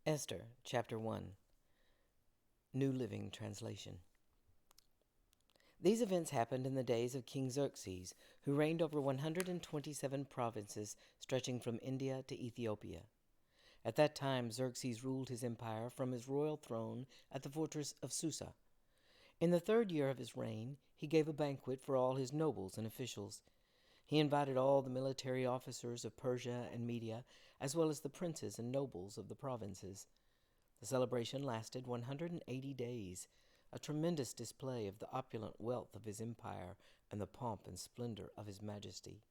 Esther, chapter 1, New Living Translation. These events happened in the days of King Xerxes, who reigned over 127 provinces stretching from India to Ethiopia. At that time, Xerxes ruled his empire from his royal throne at the fortress of Susa. In the 3rd year of his reign, he gave a banquet for all his nobles and officials. He invited all the military officers of Persia and Media, as well as the princes and nobles of the provinces. The celebration lasted 180 days, a tremendous display of the opulent wealth of his empire and the pomp and splendor of his majesty.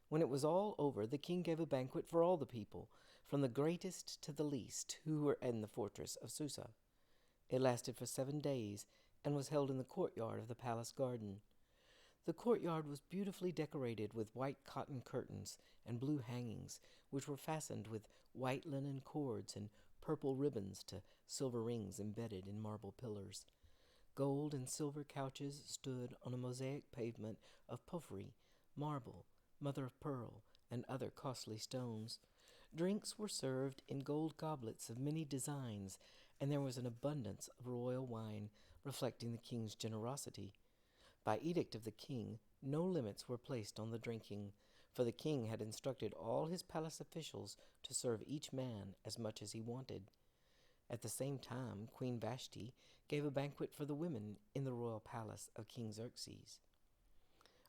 When it was all over, the king gave a banquet for all the people, from the greatest to the least, who were in the fortress of Susa. It lasted for 7 days and was held in the courtyard of the palace garden. The courtyard was beautifully decorated with white cotton curtains and blue hangings, which were fastened with white linen cords and purple ribbons to silver rings embedded in marble pillars. Gold and silver couches stood on a mosaic pavement of porphyry, marble, mother of pearl, and other costly stones. Drinks were served in gold goblets of many designs, and there was an abundance of royal wine, reflecting the king's generosity. By edict of the king, no limits were placed on the drinking, for the king had instructed all his palace officials to serve each man as much as he wanted. At the same time, Queen Vashti gave a banquet for the women in the royal palace of King Xerxes.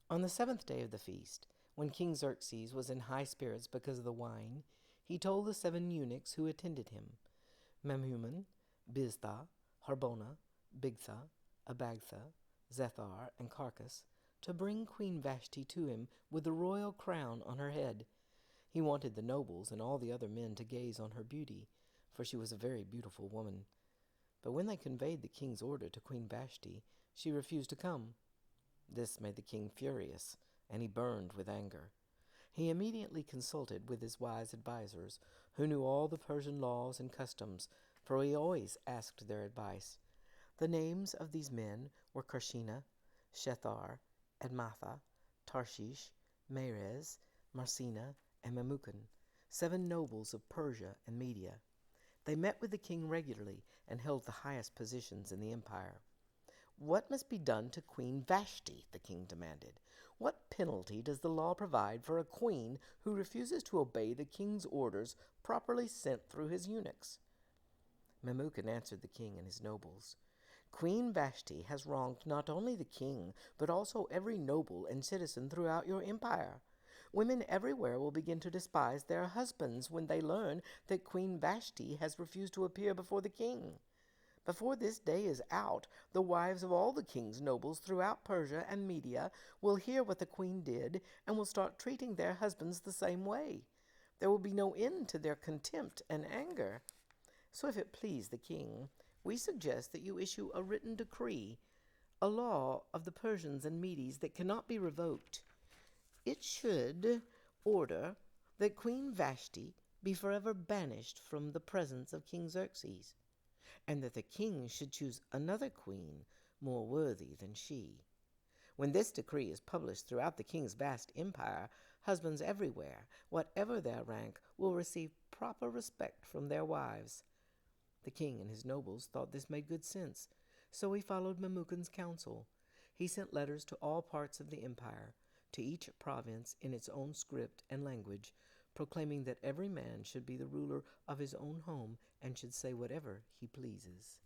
On the 7th day of the feast, when King Xerxes was in high spirits because of the wine, he told the 7 eunuchs who attended him, Memuman, Biztha, Harbona, Bigtha, Abagtha, Zethar, and Carcass, to bring Queen Vashti to him with the royal crown on her head. He wanted the nobles and all the other men to gaze on her beauty, for she was a very beautiful woman. But when they conveyed the king's order to Queen Vashti, she refused to come. This made the king furious, and he burned with anger. He immediately consulted with his wise advisers, who knew all the Persian laws and customs, for he always asked their advice. The names of these men were Karshina, Shethar, Admatha, Tarshish, Meres, Marsina, and Memucan, 7 nobles of Persia and Media. They met with the king regularly and held the highest positions in the empire. "What must be done to Queen Vashti?" the king demanded. "What penalty does the law provide for a queen who refuses to obey the king's orders properly sent through his eunuchs?" Memucan answered the king and his nobles, "Queen Vashti has wronged not only the king, but also every noble and citizen throughout your empire. Women everywhere will begin to despise their husbands when they learn that Queen Vashti has refused to appear before the king. Before this day is out, the wives of all the king's nobles throughout Persia and Media will hear what the queen did and will start treating their husbands the same way. There will be no end to their contempt and anger. So if it please the king, we suggest that you issue a written decree, a law of the Persians and Medes that cannot be revoked. It should order that Queen Vashti be forever banished from the presence of King Xerxes, and that the king should choose another queen more worthy than she. When this decree is published throughout the king's vast empire, husbands everywhere, whatever their rank, will receive proper respect from their wives." The king and his nobles thought this made good sense, so he followed Memucan's counsel. He sent letters to all parts of the empire, to each province in its own script and language, proclaiming that every man should be the ruler of his own home and should say whatever he pleases.